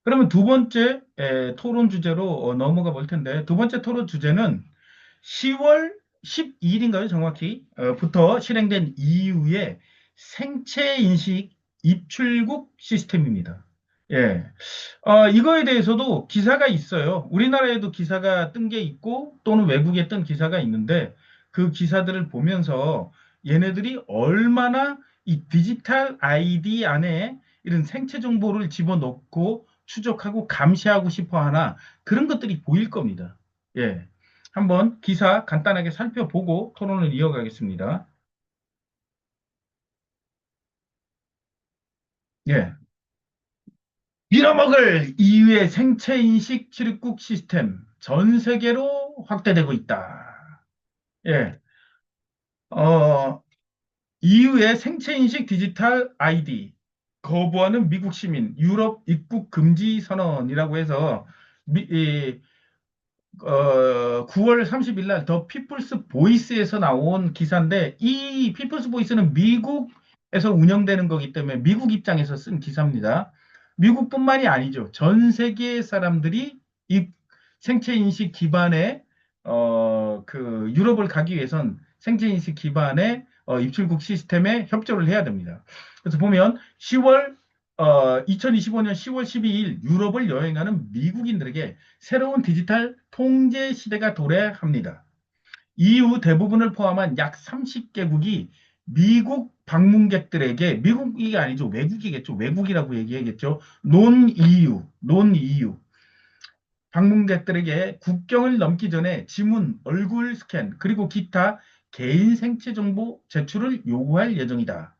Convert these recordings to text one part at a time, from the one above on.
그러면 두 번째 토론 주제로 넘어가 볼 텐데, 두 번째 토론 주제는 10월 12일인가요, 정확히? 부터 실행된 EU의 생체 인식 입출국 시스템입니다. 예. 이거에 대해서도 기사가 있어요. 우리나라에도 기사가 뜬 게 있고, 또는 외국에 뜬 기사가 있는데, 그 기사들을 보면서 얘네들이 얼마나 이 디지털 아이디 안에 이런 생체 정보를 집어넣고 추적하고 감시하고 싶어 하나, 그런 것들이 보일 겁니다. 예. 한번 기사 간단하게 살펴보고 토론을 이어가겠습니다. 예. 빌어먹을 EU의 생체인식 출입국 시스템 전 세계로 확대되고 있다. 예. 어, EU의 생체인식 디지털 아이디 거부하는 미국 시민 유럽 입국 금지 선언이라고 해서 9월 30일 날 더 피플스 보이스에서 나온 기사인데 이 피플스 보이스는 미국에서 운영되는 거기 때문에 미국 입장에서 쓴 기사입니다. 미국뿐만이 아니죠. 전 세계 사람들이 이 생체 인식 기반의 그 유럽을 가기 위해선 생체 인식 기반의 입출국 시스템에 협조를 해야 됩니다. 그래서 보면 2025년 10월 12일 유럽을 여행하는 미국인들에게 새로운 디지털 통제 시대가 도래합니다. EU 대부분을 포함한 약 30개국이 미국 방문객들에게 미국이 아니죠. 외국이겠죠. 외국이라고 얘기하겠죠. 논 EU 방문객들에게 국경을 넘기 전에 지문, 얼굴 스캔, 그리고 기타 개인 생체 정보 제출을 요구할 예정이다.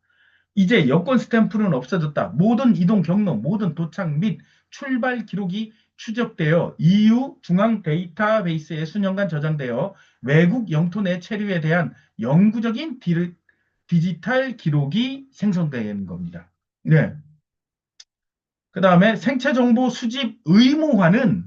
이제 여권 스탬프는 없어졌다. 모든 이동 경로, 모든 도착 및 출발 기록이 추적되어 EU 중앙 데이터베이스에 수년간 저장되어 외국 영토 내 체류에 대한 영구적인 디지털 기록이 생성되는 겁니다. 네. 그 다음에 생체 정보 수집 의무화는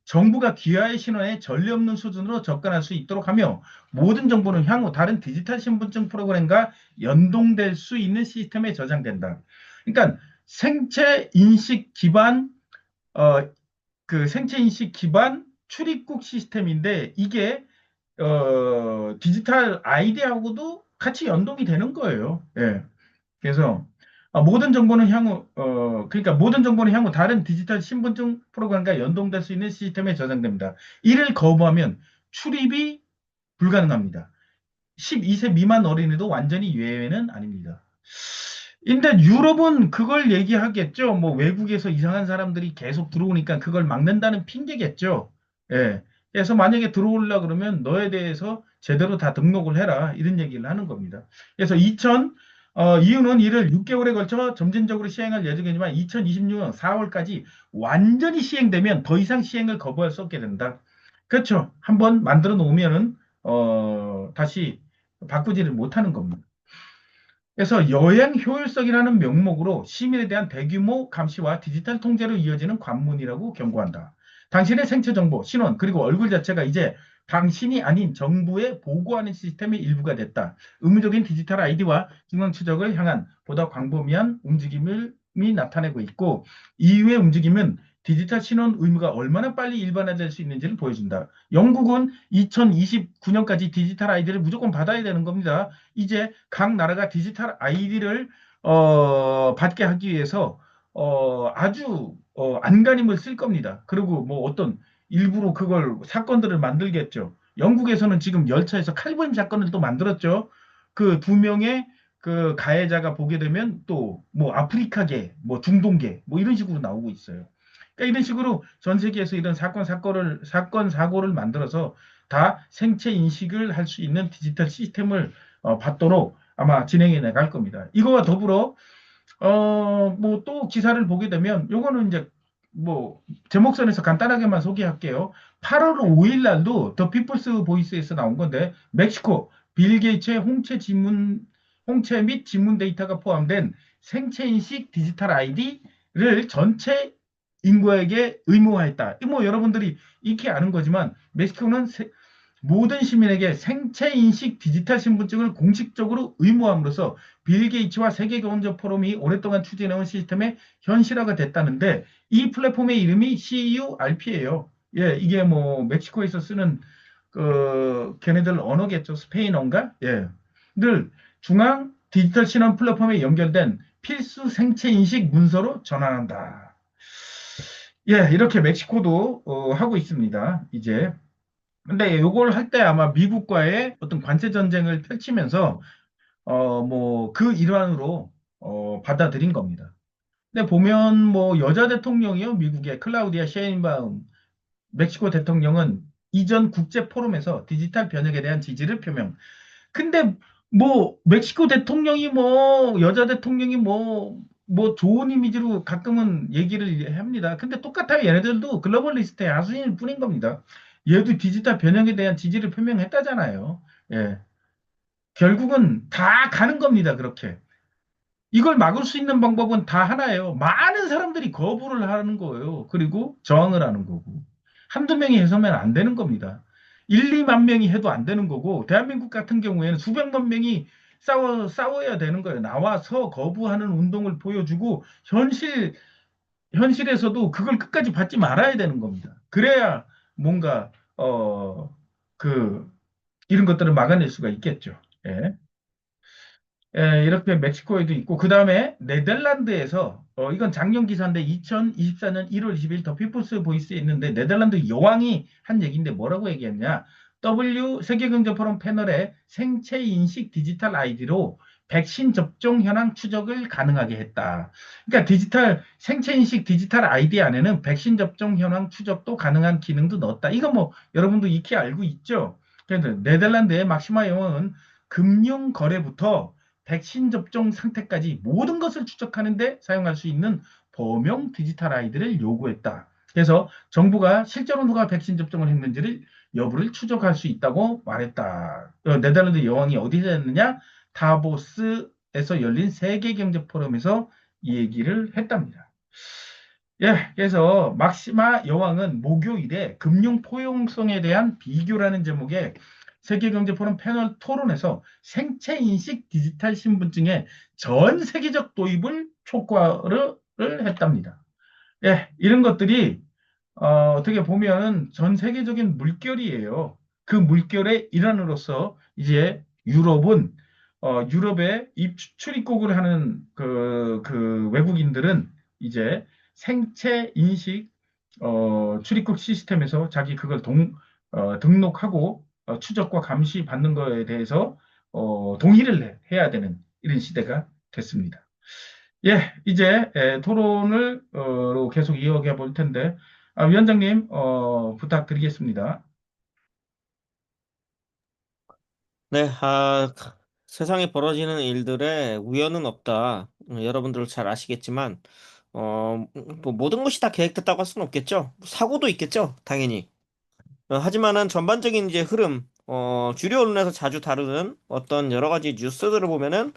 정부가 귀하의 신원에 전례 없는 수준으로 접근할 수 있도록 하며 모든 정보는 향후 다른 디지털 신분증 프로그램과 연동될 수 있는 시스템에 저장된다. 그러니까 생체 인식 기반 어, 그 생체 인식 기반 출입국 시스템인데 이게 디지털 아이디하고도 같이 연동이 되는 거예요. 예. 그래서 모든 정보는 향후 그러니까 모든 정보는 향후 다른 디지털 신분증 프로그램과 연동될 수 있는 시스템에 저장됩니다. 이를 거부하면 출입이 불가능합니다. 12세 미만 어린이도 완전히 예외는 아닙니다. 근데 유럽은 그걸 얘기하겠죠. 뭐 외국에서 이상한 사람들이 계속 들어오니까 그걸 막는다는 핑계겠죠. 예. 그래서 만약에 들어오려 그러면 너에 대해서 제대로 다 등록을 해라. 이런 얘기를 하는 겁니다. 그래서 이유는 이를 6개월에 걸쳐 점진적으로 시행할 예정이지만 2026년 4월까지 완전히 시행되면 더 이상 시행을 거부할 수 없게 된다. 그렇죠. 한번 만들어 놓으면은 다시 바꾸지를 못하는 겁니다. 그래서 여행 효율성이라는 명목으로 시민에 대한 대규모 감시와 디지털 통제로 이어지는 관문이라고 경고한다. 당신의 생체 정보, 신원, 그리고 얼굴 자체가 이제 당신이 아닌 정부에 보고하는 시스템의 일부가 됐다. 의무적인 디지털 아이디와 증명 추적을 향한 보다 광범위한 움직임을 나타내고 있고, 이후의 움직임은 디지털 신원 의무가 얼마나 빨리 일반화될 수 있는지를 보여준다. 영국은 2029년까지 디지털 아이디를 무조건 받아야 되는 겁니다. 이제 각 나라가 디지털 아이디를 받게 하기 위해서 아주 안간힘을 쓸 겁니다. 그리고 뭐 어떤 일부러 그걸 사건들을 만들겠죠. 영국에서는 지금 열차에서 칼부림 사건을 또 만들었죠. 그 두 명의 그 가해자가 보게 되면 또 뭐 아프리카계, 뭐 중동계, 뭐 이런 식으로 나오고 있어요. 그러니까 이런 식으로 전 세계에서 이런 사건 사고를 만들어서 다 생체 인식을 할 수 있는 디지털 시스템을 받도록 아마 진행해 나갈 겁니다. 이거와 더불어 뭐 또 기사를 보게 되면 요거는 이제 뭐 제목선에서 간단하게만 소개할게요. 8월 5일 날도 더 피플스 보이스에서 나온 건데 멕시코 빌 게이츠의 홍채 및 지문 데이터가 포함된 생체 인식 디지털 아이디를 전체 인구에게 의무화했다. 뭐 여러분들이 익히 아는 거지만 멕시코는 모든 시민에게 생체 인식 디지털 신분증을 공식적으로 의무함으로써 빌 게이츠와 세계경제 포럼이 오랫동안 추진해온 시스템의 현실화가 됐다는데 이 플랫폼의 이름이 CURP예요. 예, 이게 뭐 멕시코에서 쓰는 그 걔네들 언어겠죠. 스페인어인가? 예. 늘 중앙 디지털 신원 플랫폼에 연결된 필수 생체 인식 문서로 전환한다. 예, 이렇게 멕시코도 하고 있습니다. 이제. 근데 요걸 할 때 아마 미국과의 어떤 관세 전쟁을 펼치면서 뭐 그 일환으로 받아들인 겁니다. 근데 보면 뭐 여자 대통령이요, 미국의 클라우디아 셰인바움 멕시코 대통령은 이전 국제 포럼에서 디지털 변혁에 대한 지지를 표명. 근데 뭐 멕시코 대통령이 뭐 여자 대통령이 뭐 좋은 이미지로 가끔은 얘기를 합니다. 근데 똑같아요. 얘네들도 글로벌리스트의 하수인일 뿐인 겁니다. 얘도 디지털 변형에 대한 지지를 표명했다잖아요. 예. 결국은 다 가는 겁니다. 그렇게. 이걸 막을 수 있는 방법은 다 하나예요. 많은 사람들이 거부를 하는 거예요. 그리고 저항을 하는 거고. 한두 명이 해서면 안 되는 겁니다. 1, 2만 명이 해도 안 되는 거고, 대한민국 같은 경우에는 수백만 명이 싸워야 되는 거예요. 나와서 거부하는 운동을 보여주고, 현실에서도 그걸 끝까지 받지 말아야 되는 겁니다. 그래야 뭔가, 그, 이런 것들을 막아낼 수가 있겠죠. 예. 예, 이렇게 멕시코에도 있고, 그 다음에 네덜란드에서, 이건 작년 기사인데 2024년 1월 20일 더 피플스 보이스에 있는데, 네덜란드 여왕이 한 얘기인데 뭐라고 얘기했냐? 세계경제 포럼 패널에 생체 인식 디지털 아이디로 백신 접종 현황 추적을 가능하게 했다. 그러니까 생체 인식 디지털 아이디 안에는 백신 접종 현황 추적도 가능한 기능도 넣었다. 이거 뭐 여러분도 익히 알고 있죠? 그래서 네덜란드의 막시마 여왕은 금융 거래부터 백신 접종 상태까지 모든 것을 추적하는데 사용할 수 있는 범용 디지털 아이디를 요구했다. 그래서 정부가 실제로 누가 백신 접종을 했는지를 여부를 추적할 수 있다고 말했다. 네덜란드 여왕이 어디서 했느냐? 다보스에서 열린 세계경제 포럼에서 이 얘기를 했답니다. 예, 그래서 막시마 여왕은 목요일에 금융 포용성에 대한 비교라는 제목의 세계경제 포럼 패널 토론에서 생체 인식 디지털 신분증의 전 세계적 도입을 촉구를 했답니다. 예, 이런 것들이 어떻게 보면 전 세계적인 물결이에요. 그 물결의 일환으로서 이제 유럽의 출입국을 하는 그 외국인들은 이제 생체 인식 출입국 시스템에서 자기 그걸 등록하고 추적과 감시 받는 거에 대해서 동의를 해야 되는 이런 시대가 됐습니다. 예, 이제 토론을 계속 이어가 볼 텐데, 위원장님 부탁드리겠습니다. 네, 세상에 벌어지는 일들에 우연은 없다. 여러분들 잘 아시겠지만, 뭐 모든 것이 다 계획됐다고 할 수는 없겠죠. 사고도 있겠죠, 당연히. 하지만은 전반적인 이제 흐름, 주류 언론에서 자주 다루는 어떤 여러 가지 뉴스들을 보면은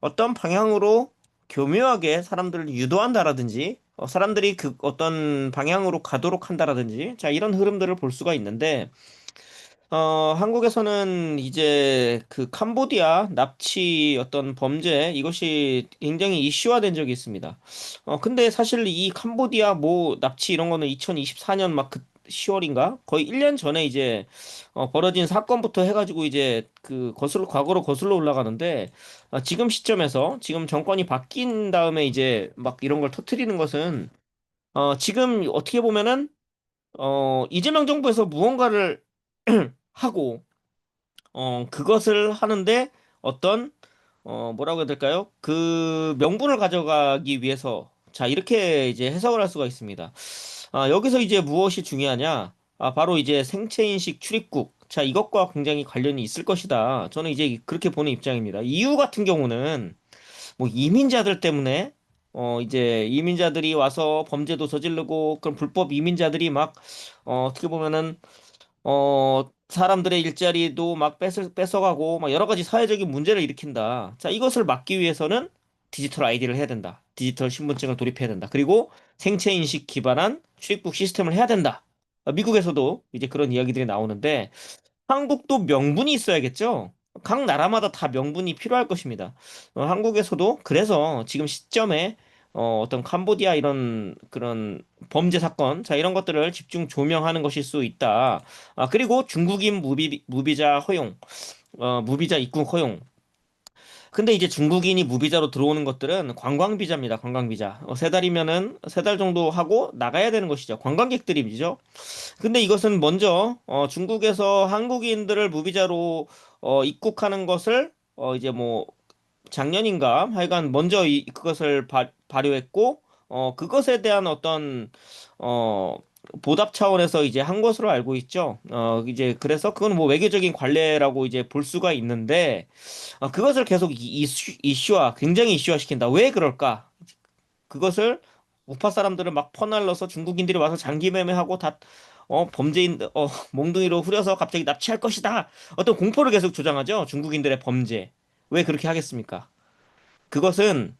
어떤 방향으로 교묘하게 사람들을 유도한다라든지, 사람들이 그 어떤 방향으로 가도록 한다라든지, 자, 이런 흐름들을 볼 수가 있는데, 한국에서는 이제 그 캄보디아 납치 어떤 범죄 이것이 굉장히 이슈화된 적이 있습니다. 근데 사실 이 캄보디아 뭐 납치 이런 거는 2024년 막 그 10월인가? 거의 1년 전에 이제 벌어진 사건부터 해가지고 이제 그 과거로 거슬러 올라가는데 지금 시점에서 지금 정권이 바뀐 다음에 이제 막 이런 걸 터트리는 것은 지금 어떻게 보면은 이재명 정부에서 무언가를 하고, 그것을 하는데 어떤, 뭐라고 해야 될까요? 그 명분을 가져가기 위해서, 자, 이렇게 이제 해석을 할 수가 있습니다. 여기서 이제 무엇이 중요하냐? 바로 이제 생체인식 출입국. 자, 이것과 굉장히 관련이 있을 것이다. 저는 이제 그렇게 보는 입장입니다. EU 같은 경우는 뭐 이민자들 때문에 이제 이민자들이 와서 범죄도 저지르고 그런 불법 이민자들이 막 어떻게 보면은 사람들의 일자리도 막 뺏어가고, 막 여러 가지 사회적인 문제를 일으킨다. 자, 이것을 막기 위해서는 디지털 아이디를 해야 된다. 디지털 신분증을 도입해야 된다. 그리고 생체 인식 기반한 출입국 시스템을 해야 된다. 미국에서도 이제 그런 이야기들이 나오는데, 한국도 명분이 있어야겠죠? 각 나라마다 다 명분이 필요할 것입니다. 한국에서도 그래서 지금 시점에 어떤 캄보디아 이런 그런 범죄 사건, 자, 이런 것들을 집중 조명하는 것일 수 있다. 그리고 중국인 무비자 허용, 무비자 입국 허용. 근데 이제 중국인이 무비자로 들어오는 것들은 관광 비자입니다. 관광 비자. 세 달이면은 세 달 정도 하고 나가야 되는 것이죠. 관광객들이죠. 근데 이것은 먼저 중국에서 한국인들을 무비자로 입국하는 것을 이제 뭐 작년인가 하여간 먼저 그것을 발효했고 그것에 대한 어떤 어 보답 차원에서 이제 한 것으로 알고 있죠. 이제 그래서 그건 뭐 외교적인 관례라고 이제 볼 수가 있는데 그것을 계속 이슈화 굉장히 이슈화시킨다. 왜 그럴까? 그것을 우파 사람들을 막 퍼날려서 중국인들이 와서 장기 매매하고 다 범죄인 몽둥이로 후려서 갑자기 납치할 것이다. 어떤 공포를 계속 조장하죠. 중국인들의 범죄. 왜 그렇게 하겠습니까? 그것은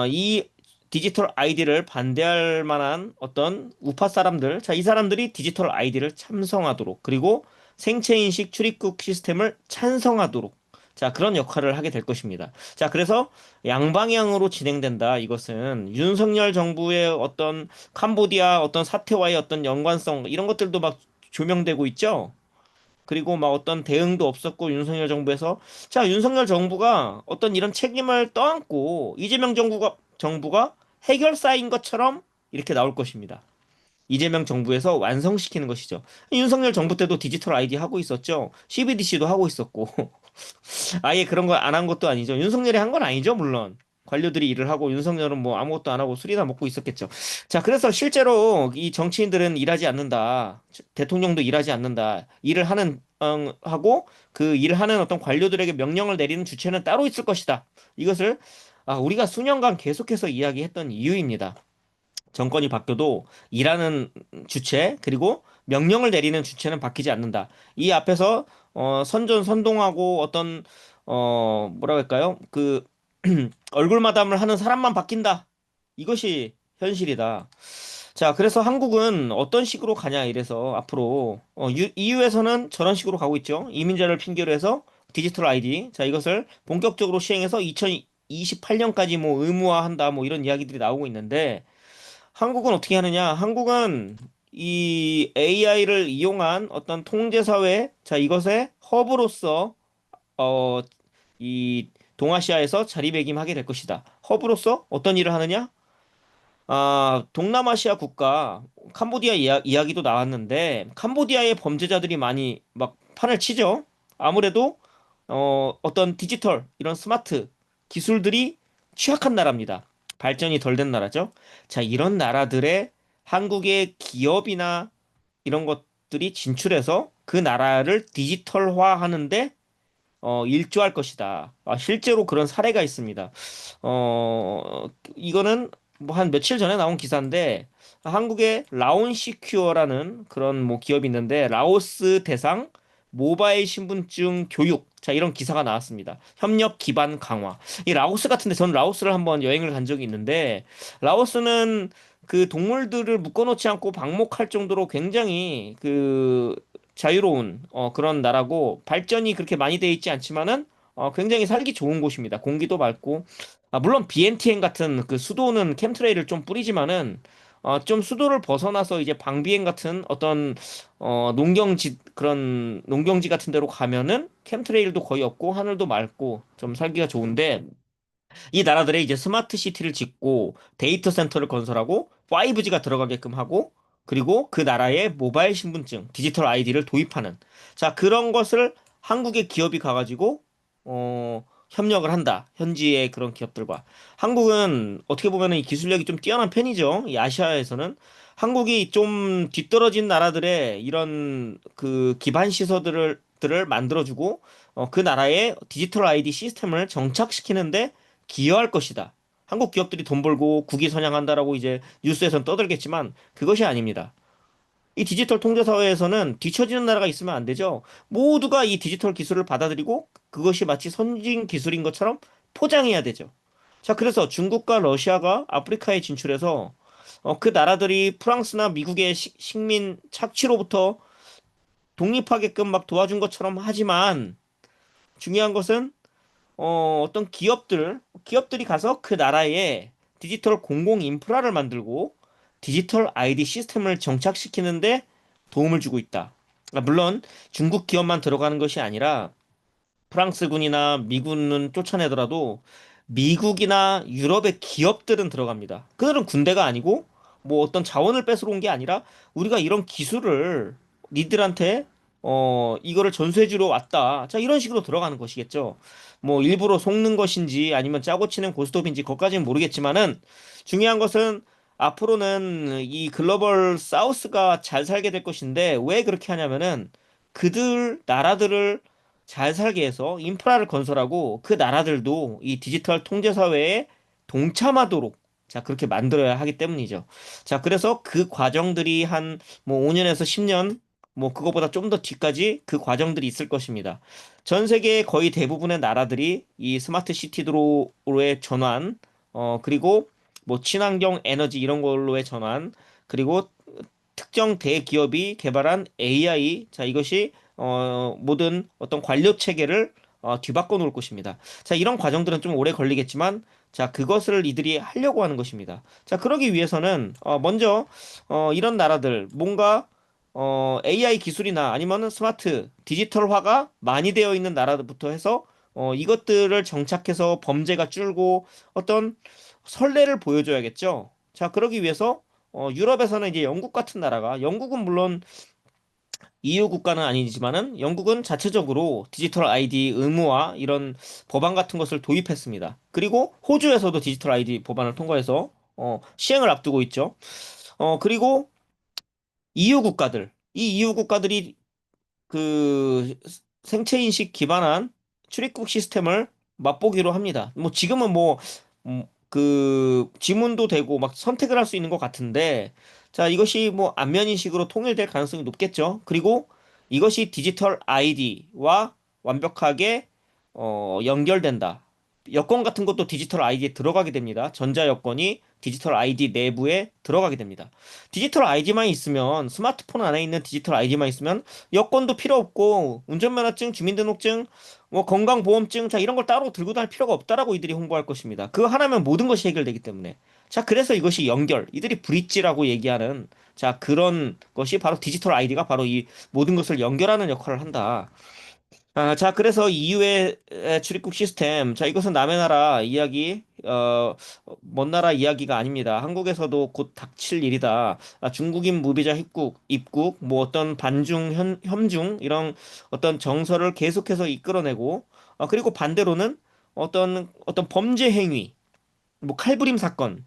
이 디지털 아이디를 반대할 만한 어떤 우파 사람들, 자, 이 사람들이 디지털 아이디를 참성하도록 그리고 생체 인식 출입국 시스템을 찬성하도록 자, 그런 역할을 하게 될 것입니다. 자, 그래서 양방향으로 진행된다. 이것은 윤석열 정부의 어떤 캄보디아 어떤 사태와의 어떤 연관성 이런 것들도 막 조명되고 있죠. 그리고 막 어떤 대응도 없었고 윤석열 정부에서 자 윤석열 정부가 어떤 이런 책임을 떠안고 이재명 정부가 해결사인 것처럼 이렇게 나올 것입니다. 이재명 정부에서 완성시키는 것이죠. 윤석열 정부 때도 디지털 아이디 하고 있었죠. CBDC도 하고 있었고 아예 그런 거 안 한 것도 아니죠. 윤석열이 한 건 아니죠, 물론. 관료들이 일을 하고 윤석열은 뭐 아무것도 안 하고 술이나 먹고 있었겠죠. 자, 그래서 실제로 이 정치인들은 일하지 않는다. 대통령도 일하지 않는다. 일을 하는 하고 그 일을 하는 어떤 관료들에게 명령을 내리는 주체는 따로 있을 것이다. 이것을 우리가 수년간 계속해서 이야기했던 이유입니다. 정권이 바뀌어도 일하는 주체 그리고 명령을 내리는 주체는 바뀌지 않는다. 이 앞에서 선전선동하고 어떤 뭐라고 할까요? 그 얼굴 마담을 하는 사람만 바뀐다. 이것이 현실이다. 자, 그래서 한국은 어떤 식으로 가냐 이래서 앞으로 EU에서는 저런 식으로 가고 있죠. 이민자를 핑계로 해서 디지털 아이디. 자, 이것을 본격적으로 시행해서 2028년까지 뭐 의무화한다. 뭐 이런 이야기들이 나오고 있는데 한국은 어떻게 하느냐? 한국은 이 AI를 이용한 어떤 통제사회, 자, 이것의 허브로서, 어, 이 동아시아에서 자리매김하게 될 것이다. 허브로서 어떤 일을 하느냐? 동남아시아 국가, 캄보디아 이야기도 나왔는데, 캄보디아의 범죄자들이 많이 막 판을 치죠. 아무래도, 어떤 디지털, 이런 스마트 기술들이 취약한 나라입니다. 발전이 덜 된 나라죠. 자, 이런 나라들의 한국의 기업이나 이런 것들이 진출해서 그 나라를 디지털화하는데 일조할 것이다. 실제로 그런 사례가 있습니다. 이거는 뭐 한 며칠 전에 나온 기사인데 한국의 라온시큐어라는 그런 뭐 기업이 있는데 라오스 대상 모바일 신분증 교육 자 이런 기사가 나왔습니다. 협력 기반 강화. 이 라오스 같은데 저는 라오스를 한번 여행을 간 적이 있는데 라오스는 그 동물들을 묶어놓지 않고 방목할 정도로 굉장히 그 자유로운 그런 나라고 발전이 그렇게 많이 돼 있지 않지만은 굉장히 살기 좋은 곳입니다. 공기도 맑고 물론 비엔티엔 같은 그 수도는 캠트레일을 좀 뿌리지만은 좀 수도를 벗어나서 이제 방비행 같은 어떤 농경지 그런 농경지 같은 데로 가면은 캠트레일도 거의 없고 하늘도 맑고 좀 살기가 좋은데 이 나라들의 이제 스마트 시티를 짓고 데이터 센터를 건설하고 5G가 들어가게끔 하고 그리고 그 나라의 모바일 신분증, 디지털 아이디를 도입하는 자, 그런 것을 한국의 기업이 가가지고 협력을 한다. 현지의 그런 기업들과. 한국은 어떻게 보면은 이 기술력이 좀 뛰어난 편이죠. 이 아시아에서는. 한국이 좀 뒤떨어진 나라들의 이런 그 기반 시설들을 만들어주고 그 나라의 디지털 아이디 시스템을 정착시키는데 기여할 것이다. 한국 기업들이 돈 벌고 국위 선양한다라고 이제 뉴스에선 떠들겠지만 그것이 아닙니다. 이 디지털 통제 사회에서는 뒤처지는 나라가 있으면 안 되죠. 모두가 이 디지털 기술을 받아들이고 그것이 마치 선진 기술인 것처럼 포장해야 되죠. 자, 그래서 중국과 러시아가 아프리카에 진출해서 그 나라들이 프랑스나 미국의 식민 착취로부터 독립하게끔 막 도와준 것처럼 하지만 중요한 것은 어떤 기업들이 가서 그 나라에 디지털 공공 인프라를 만들고 디지털 아이디 시스템을 정착시키는데 도움을 주고 있다. 물론 중국 기업만 들어가는 것이 아니라 프랑스군이나 미군은 쫓아내더라도 미국이나 유럽의 기업들은 들어갑니다. 그들은 군대가 아니고 뭐 어떤 자원을 뺏으러 온 게 아니라 우리가 이런 기술을 니들한테 이거를 전수해주러 왔다. 자, 이런 식으로 들어가는 것이겠죠. 뭐 일부러 속는 것인지 아니면 짜고 치는 고스톱인지 그것까지는 모르겠지만은 중요한 것은 앞으로는 이 글로벌 사우스가 잘 살게 될 것인데 왜 그렇게 하냐면은 그들 나라들을 잘 살게 해서 인프라를 건설하고 그 나라들도 이 디지털 통제 사회에 동참하도록 자, 그렇게 만들어야 하기 때문이죠. 자, 그래서 그 과정들이 한 뭐 5년에서 10년 뭐 그거보다 좀 더 뒤까지 그 과정들이 있을 것입니다. 전 세계 거의 대부분의 나라들이 이 스마트 시티로의 전환 그리고 뭐 친환경 에너지 이런 걸로의 전환 그리고 특정 대기업이 개발한 AI, 자, 이것이, 모든 어떤 관료 체계를, 뒤바꿔 놓을 것입니다. 자, 이런 과정들은 좀 오래 걸리겠지만, 자, 그것을 이들이 하려고 하는 것입니다. 자, 그러기 위해서는, 먼저, 이런 나라들, 뭔가, AI 기술이나 아니면은 스마트, 디지털화가 많이 되어 있는 나라부터 해서, 이것들을 정착해서 범죄가 줄고 어떤 선례를 보여줘야겠죠. 자, 그러기 위해서 유럽에서는 이제 영국 같은 나라가 영국은 물론 EU 국가는 아니지만은 영국은 자체적으로 디지털 아이디 의무화 이런 법안 같은 것을 도입했습니다. 그리고 호주에서도 디지털 아이디 법안을 통과해서 시행을 앞두고 있죠. 그리고 EU 국가들, 이 EU 국가들이 그 생체 인식 기반한 출입국 시스템을 맛보기로 합니다. 뭐 지금은 뭐 그 지문도 되고 막 선택을 할 수 있는 것 같은데 자 이것이 뭐 안면 인식으로 통일될 가능성이 높겠죠. 그리고 이것이 디지털 아이디와 완벽하게 연결된다. 여권 같은 것도 디지털 아이디에 들어가게 됩니다. 전자 여권이 디지털 아이디 내부에 들어가게 됩니다. 디지털 아이디만 있으면 스마트폰 안에 있는 디지털 아이디만 있으면 여권도 필요 없고 운전면허증, 주민등록증, 뭐 건강보험증 자 이런 걸 따로 들고 다닐 필요가 없다라고 이들이 홍보할 것입니다. 그거 하나면 모든 것이 해결되기 때문에 자 그래서 이것이 연결 이들이 브릿지라고 얘기하는 자 그런 것이 바로 디지털 아이디가 바로 이 모든 것을 연결하는 역할을 한다. 자, 그래서 EU의 출입국 시스템. 자, 이것은 남의 나라 이야기, 먼 나라 이야기가 아닙니다. 한국에서도 곧 닥칠 일이다. 중국인 무비자 입국, 뭐 어떤 반중, 협중, 이런 어떤 정서를 계속해서 이끌어내고, 그리고 반대로는 어떤 범죄 행위, 뭐 칼부림 사건,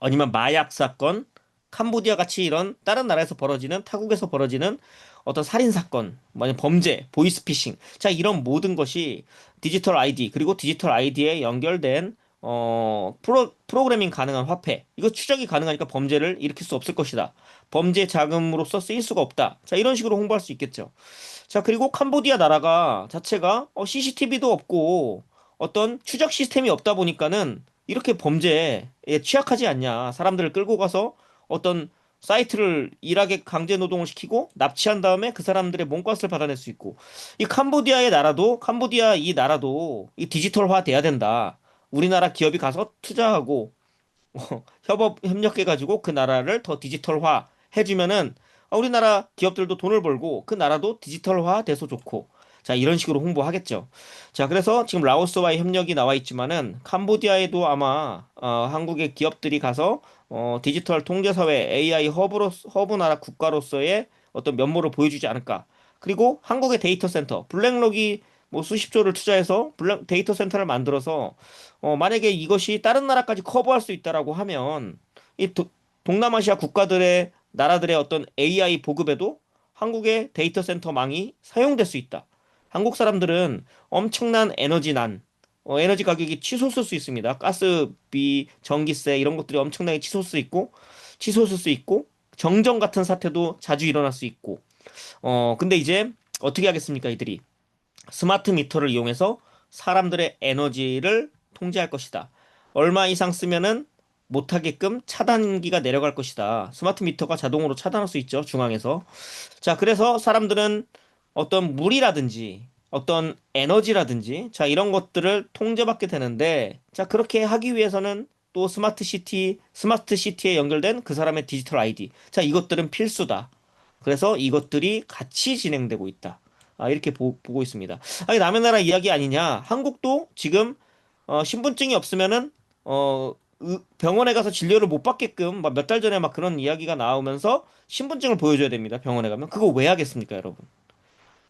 아니면 마약 사건, 캄보디아 같이 이런 다른 나라에서 벌어지는 타국에서 벌어지는 어떤 살인 사건, 뭐 범죄, 보이스피싱, 자 이런 모든 것이 디지털 아이디 그리고 디지털 아이디에 연결된 프로그래밍 가능한 화폐 이거 추적이 가능하니까 범죄를 일으킬 수 없을 것이다. 범죄 자금으로서 쓰일 수가 없다. 자 이런 식으로 홍보할 수 있겠죠. 자 그리고 캄보디아 나라가 자체가 CCTV도 없고 어떤 추적 시스템이 없다 보니까는 이렇게 범죄에 취약하지 않냐. 사람들을 끌고 가서 어떤 사이트를 일하게 강제 노동을 시키고 납치한 다음에 그 사람들의 몸값을 받아낼 수 있고 이 캄보디아 이 나라도 이 디지털화 돼야 된다. 우리나라 기업이 가서 투자하고 협력해가지고 그 나라를 더 디지털화 해주면은 우리나라 기업들도 돈을 벌고 그 나라도 디지털화 돼서 좋고 자 이런 식으로 홍보하겠죠. 자 그래서 지금 라오스와의 협력이 나와 있지만은 캄보디아에도 아마 한국의 기업들이 가서 디지털 통제사회 AI 허브 나라 국가로서의 어떤 면모를 보여주지 않을까. 그리고 한국의 데이터 센터 블랙록이 뭐 수십조를 투자해서 데이터 센터를 만들어서 만약에 이것이 다른 나라까지 커버할 수 있다라고 하면 이 동남아시아 국가들의 나라들의 어떤 AI 보급에도 한국의 데이터 센터망이 사용될 수 있다. 한국 사람들은 엄청난 에너지 가격이 치솟을 수 있습니다. 가스비, 전기세 이런 것들이 엄청나게 치솟을 수 있고 정전 같은 사태도 자주 일어날 수 있고 근데 이제 어떻게 하겠습니까, 이들이? 스마트 미터를 이용해서 사람들의 에너지를 통제할 것이다. 얼마 이상 쓰면은 못하게끔 차단기가 내려갈 것이다. 스마트 미터가 자동으로 차단할 수 있죠, 중앙에서. 자, 그래서 사람들은 어떤 물이라든지 어떤 에너지라든지 자, 이런 것들을 통제받게 되는데 자, 그렇게 하기 위해서는 또 스마트 시티에 연결된 그 사람의 디지털 아이디. 자, 이것들은 필수다. 그래서 이것들이 같이 진행되고 있다. 이렇게 보고 있습니다. 아니, 남의 나라 이야기 아니냐? 한국도 지금 신분증이 없으면은 병원에 가서 진료를 못 받게끔 몇 달 전에 막 그런 이야기가 나오면서 신분증을 보여줘야 됩니다. 병원에 가면. 그거 왜 하겠습니까, 여러분?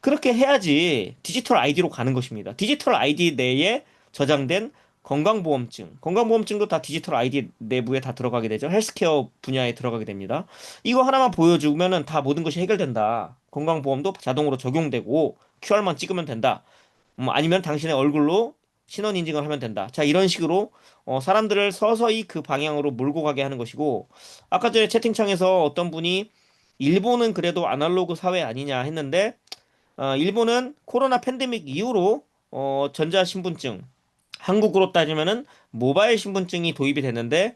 그렇게 해야지 디지털 아이디로 가는 것입니다. 디지털 아이디 내에 저장된 건강보험증. 건강보험증도 다 디지털 아이디 내부에 다 들어가게 되죠. 헬스케어 분야에 들어가게 됩니다. 이거 하나만 보여주면은 다 모든 것이 해결된다. 건강보험도 자동으로 적용되고 QR만 찍으면 된다. 아니면 당신의 얼굴로 신원 인증을 하면 된다. 자, 이런 식으로 사람들을 서서히 그 방향으로 몰고 가게 하는 것이고, 아까 전에 채팅창에서 어떤 분이 일본은 그래도 아날로그 사회 아니냐 했는데, 일본은 코로나 팬데믹 이후로 전자신분증, 한국으로 따지면은 모바일 신분증이 도입이 됐는데,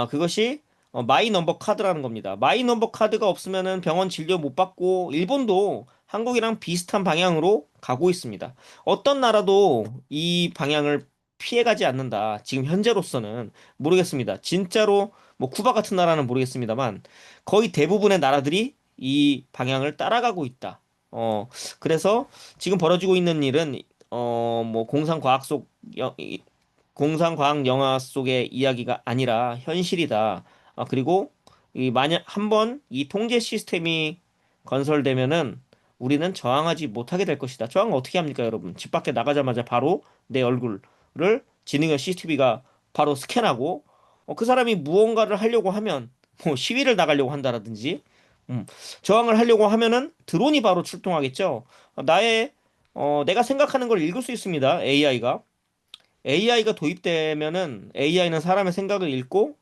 그것이 마이 넘버 카드라는 겁니다. 마이 넘버 카드가 없으면은 병원 진료 못 받고 일본도 한국이랑 비슷한 방향으로 가고 있습니다. 어떤 나라도 이 방향을 피해가지 않는다. 지금 현재로서는 모르겠습니다. 진짜로 뭐 쿠바 같은 나라는 모르겠습니다만 거의 대부분의 나라들이 이 방향을 따라가고 있다. 그래서 지금 벌어지고 있는 일은 뭐 공상과학 영화 속의 이야기가 아니라 현실이다. 그리고 이 만약 한번 이 통제 시스템이 건설되면은 우리는 저항하지 못하게 될 것이다. 저항을 어떻게 합니까, 여러분? 집 밖에 나가자마자 바로 내 얼굴을 지능형 CCTV가 바로 스캔하고 그 사람이 무언가를 하려고 하면 뭐 시위를 나가려고 한다라든지 음, 저항을 하려고 하면은 드론이 바로 출동하겠죠. 내가 생각하는 걸 읽을 수 있습니다. AI가 도입되면은 AI는 사람의 생각을 읽고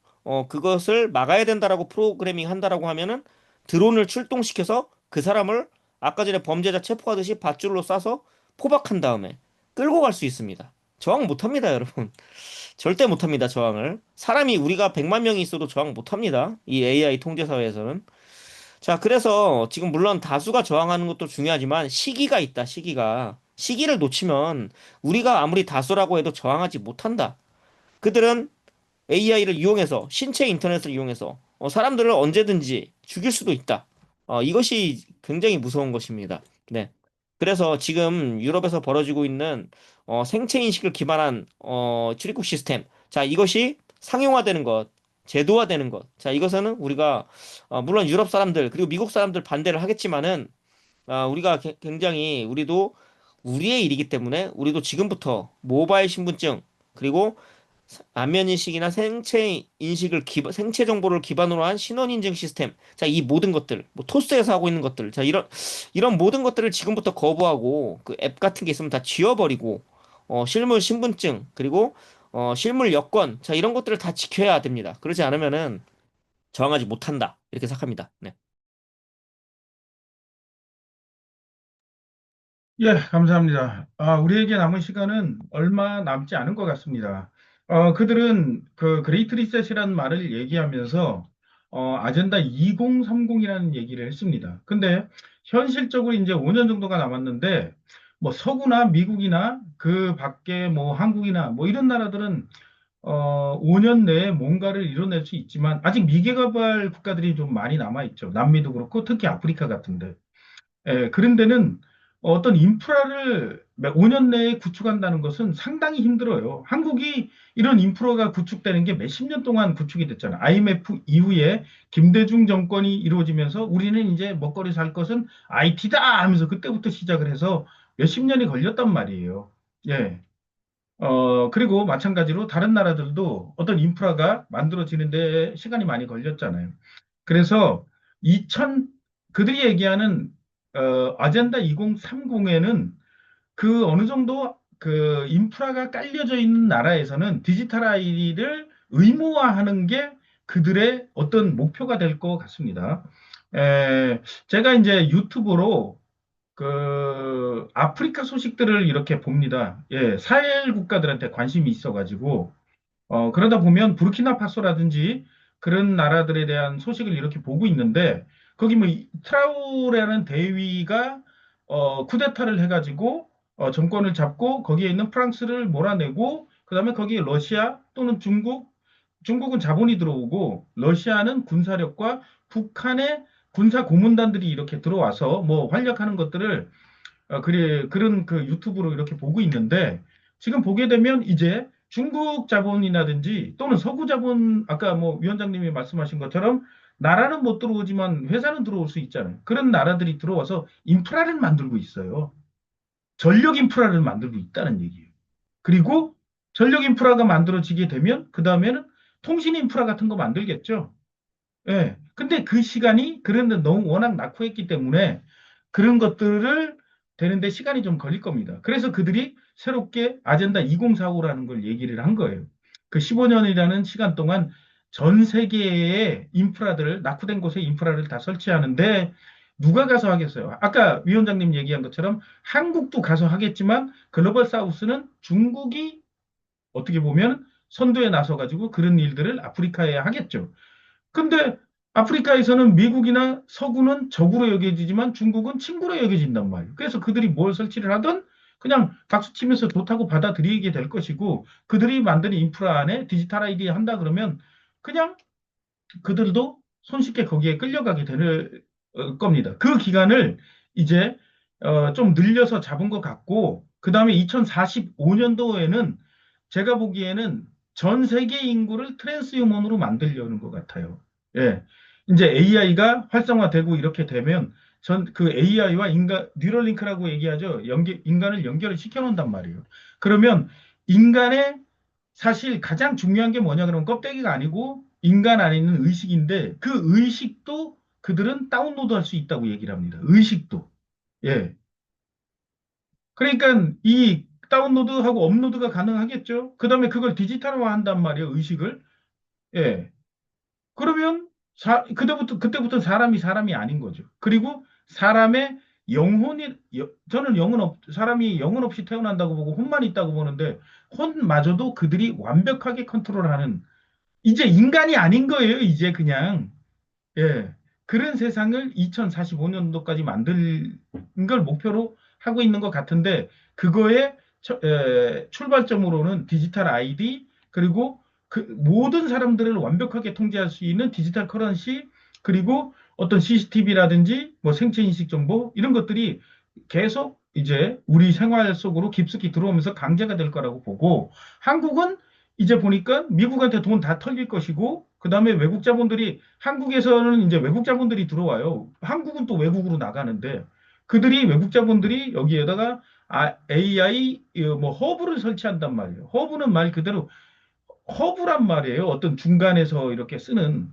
그것을 막아야 된다라고 프로그래밍 한다라고 하면은 드론을 출동시켜서 그 사람을 아까 전에 범죄자 체포하듯이 밧줄로 쏴서 포박한 다음에 끌고 갈 수 있습니다. 저항 못합니다, 여러분. 절대 못합니다, 저항을. 사람이 우리가 100만 명이 있어도 저항 못합니다. 이 AI 통제 사회에서는. 자, 그래서 지금 물론 다수가 저항하는 것도 중요하지만 시기가 있다, 시기가. 시기를 놓치면 우리가 아무리 다수라고 해도 저항하지 못한다. 그들은 AI를 이용해서, 신체 인터넷을 이용해서 사람들을 언제든지 죽일 수도 있다. 이것이 굉장히 무서운 것입니다. 네. 그래서 지금 유럽에서 벌어지고 있는 생체 인식을 기반한 출입국 시스템. 자, 이것이 상용화되는 것, 제도화되는 것. 자, 이것은 우리가 물론 유럽 사람들 그리고 미국 사람들 반대를 하겠지만은 우리가 굉장히 우리도 우리의 일이기 때문에 우리도 지금부터 모바일 신분증 그리고 안면 인식이나 생체 정보를 기반으로 한 신원 인증 시스템. 자, 이 모든 것들, 뭐 토스에서 하고 있는 것들. 자, 이런 모든 것들을 지금부터 거부하고 그 앱 같은 게 있으면 다 지워버리고 실물 신분증 그리고 실물 여권. 자, 이런 것들을 다 지켜야 됩니다. 그러지 않으면은 저항하지 못한다. 이렇게 생각합니다. 네. 예, 감사합니다. 우리에게 남은 시간은 얼마 남지 않은 것 같습니다. 그들은 그 그레이트 리셋이라는 말을 얘기하면서 아젠다 2030이라는 얘기를 했습니다. 근데 현실적으로 이제 5년 정도가 남았는데 뭐 서구나 미국이나 그 밖에 뭐 한국이나 뭐 이런 나라들은 5년 내에 뭔가를 이뤄낼 수 있지만 아직 미개발 국가들이 좀 많이 남아 있죠. 남미도 그렇고 특히 아프리카 같은데. 예, 그런 데는 어떤 인프라를 5년 내에 구축한다는 것은 상당히 힘들어요. 한국이 이런 인프라가 구축되는 게 몇십 년 동안 구축이 됐잖아요. IMF 이후에 김대중 정권이 이루어지면서 우리는 이제 먹거리 살 것은 IT다 하면서 그때부터 시작을 해서 몇십 년이 걸렸단 말이에요. 예. 그리고 마찬가지로 다른 나라들도 어떤 인프라가 만들어지는데 시간이 많이 걸렸잖아요. 그래서 2000, 그들이 얘기하는 아젠다 2030에는 그 어느 정도 그 인프라가 깔려져 있는 나라에서는 디지털 아이디를 의무화하는 게 그들의 어떤 목표가 될 것 같습니다. 제가 이제 유튜브로 그 아프리카 소식들을 이렇게 봅니다. 예, 사헬 국가들한테 관심이 있어가지고 그러다 보면 부르키나파소라든지 그런 나라들에 대한 소식을 이렇게 보고 있는데 거기 뭐 트라오레라는 대위가 쿠데타를 해가지고 정권을 잡고 거기에 있는 프랑스를 몰아내고 그다음에 거기에 러시아 또는 중국은 자본이 들어오고 러시아는 군사력과 북한의 군사 고문단들이 이렇게 들어와서 뭐 활약하는 것들을 그래, 그런 그 유튜브로 이렇게 보고 있는데 지금 보게 되면 이제 중국 자본이라든지 또는 서구 자본, 아까 뭐 위원장님이 말씀하신 것처럼 나라는 못 들어오지만 회사는 들어올 수 있잖아요. 그런 나라들이 들어와서 인프라를 만들고 있어요. 전력 인프라를 만들고 있다는 얘기예요. 그리고 전력 인프라가 만들어지게 되면 그 다음에는 통신 인프라 같은 거 만들겠죠. 예. 근데 그 시간이 그런데 너무 워낙 낙후했기 때문에 그런 것들을 되는데 시간이 좀 걸릴 겁니다. 그래서 그들이 새롭게 아젠다 2045라는 걸 얘기를 한 거예요. 그 15년이라는 시간 동안 전 세계의 인프라들을 낙후된 곳에 인프라를 다 설치하는데 누가 가서 하겠어요? 아까 위원장님 얘기한 것처럼 한국도 가서 하겠지만 글로벌 사우스는 중국이 어떻게 보면 선두에 나서 가지고 그런 일들을 아프리카에 하겠죠. 근데 아프리카에서는 미국이나 서구는 적으로 여겨지지만 중국은 친구로 여겨진단 말이에요. 그래서 그들이 뭘 설치를 하든 그냥 박수 치면서 좋다고 받아들이게 될 것이고 그들이 만드는 인프라 안에 디지털 아이디 한다 그러면 그냥 그들도 손쉽게 거기에 끌려가게 될 겁니다. 그 기간을 이제 좀 늘려서 잡은 것 같고, 그 다음에 2045년도에는 제가 보기에는 전 세계 인구를 트랜스휴먼으로 만들려는 것 같아요. 예. 이제 AI가 활성화되고 이렇게 되면 전 그 AI와 인간, 뉴럴링크라고 얘기하죠. 인간을 연결을 시켜놓는단 말이에요. 그러면 인간의 사실 가장 중요한 게 뭐냐 그러면 껍데기가 아니고 인간 안에 있는 의식인데 그 의식도 그들은 다운로드 할 수 있다고 얘기를 합니다. 의식도. 예. 그러니까 이 다운로드하고 업로드가 가능하겠죠. 그다음에 그걸 디지털화 한단 말이에요. 의식을. 예. 그러면 그때부터 사람이 아닌 거죠. 그리고 사람의 저는 사람이 영혼 없이 태어난다고 보고 혼만 있다고 보는데 혼마저도 그들이 완벽하게 컨트롤하는 이제 인간이 아닌 거예요, 이제 그냥. 예. 그런 세상을 2045년도까지 만드는 걸 목표로 하고 있는 것 같은데, 그거의 출발점으로는 디지털 아이디, 그리고 그 모든 사람들을 완벽하게 통제할 수 있는 디지털 커런시, 그리고 어떤 CCTV라든지 뭐 생체 인식 정보, 이런 것들이 계속 이제 우리 생활 속으로 깊숙이 들어오면서 강제가 될 거라고 보고, 한국은 이제 보니까 미국한테 돈 다 털릴 것이고, 그 다음에 외국 자본들이 한국에서는 이제 외국 자본들이 들어와요. 한국은 또 외국으로 나가는데 그들이 외국 자본들이 여기에다가 AI 뭐 허브를 설치한단 말이에요. 허브는 말 그대로 허브란 말이에요. 어떤 중간에서 이렇게 쓰는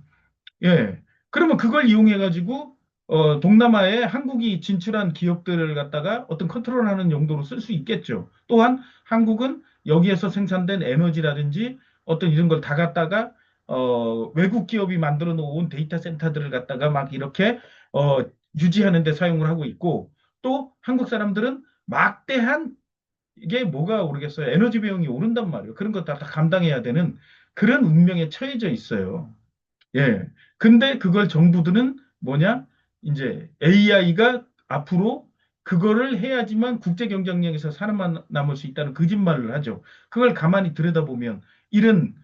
예. 그러면 그걸 이용해가지고, 동남아에 한국이 진출한 기업들을 갖다가 어떤 컨트롤하는 용도로 쓸 수 있겠죠. 또한 한국은 여기에서 생산된 에너지라든지 어떤 이런 걸 다 갖다가, 외국 기업이 만들어 놓은 데이터 센터들을 갖다가 막 이렇게, 어, 유지하는 데 사용을 하고 있고, 또 한국 사람들은 막대한 이게 뭐가 오르겠어요. 에너지 비용이 오른단 말이에요. 그런 거 다 감당해야 되는 그런 운명에 처해져 있어요. 예. 근데 그걸 정부들은 뭐냐? 이제 AI가 앞으로 그거를 해야지만 국제 경쟁력에서 살아남을 수 있다는 거짓말을 하죠. 그걸 가만히 들여다보면 이런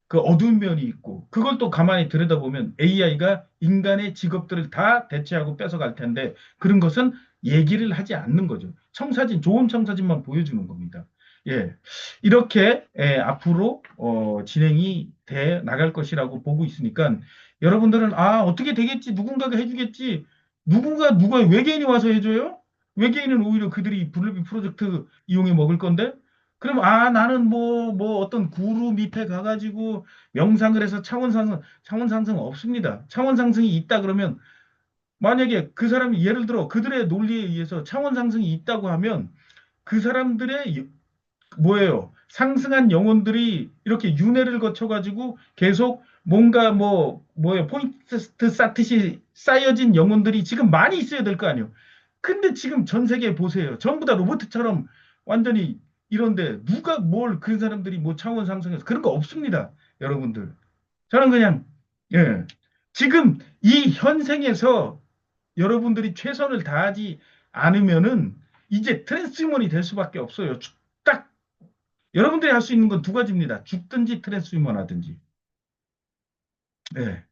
그 어두운 면이 있고 그걸 또 가만히 들여다보면 AI가 인간의 직업들을 다 대체하고 뺏어갈 텐데 그런 것은 얘기를 하지 않는 거죠. 좋은 청사진만 보여주는 겁니다. 예. 이렇게 앞으로 진행이 돼 나갈 것이라고 보고 있으니까 여러분들은 어떻게 되겠지 누군가가 해주겠지 누가 외계인이 와서 해줘요? 외계인은 오히려 그들이 블루비 프로젝트 이용해 먹을 건데 그럼 나는 뭐 어떤 구루 밑에 가가지고 명상을 해서 차원 상승 없습니다. 차원 상승이 있다 그러면 만약에 그 사람이 예를 들어 그들의 논리에 의해서 차원 상승이 있다고 하면 그 사람들의 뭐예요? 상승한 영혼들이 이렇게 윤회를 거쳐가지고 계속 뭔가 뭐예요? 포인트 쌓듯이 쌓여진 영혼들이 지금 많이 있어야 될 거 아니에요? 근데 지금 전 세계 보세요. 전부 다 로봇처럼 완전히 이런데 누가 뭘 그 사람들이 뭐 차원 상승해서 그런 거 없습니다. 여러분들. 저는 그냥 예. 지금 이 현생에서 여러분들이 최선을 다하지 않으면은 이제 트랜스휴먼이 될 수밖에 없어요. 딱 여러분들이 할 수 있는 건 두 가지입니다. 죽든지 트랜스휴먼 하든지. 예.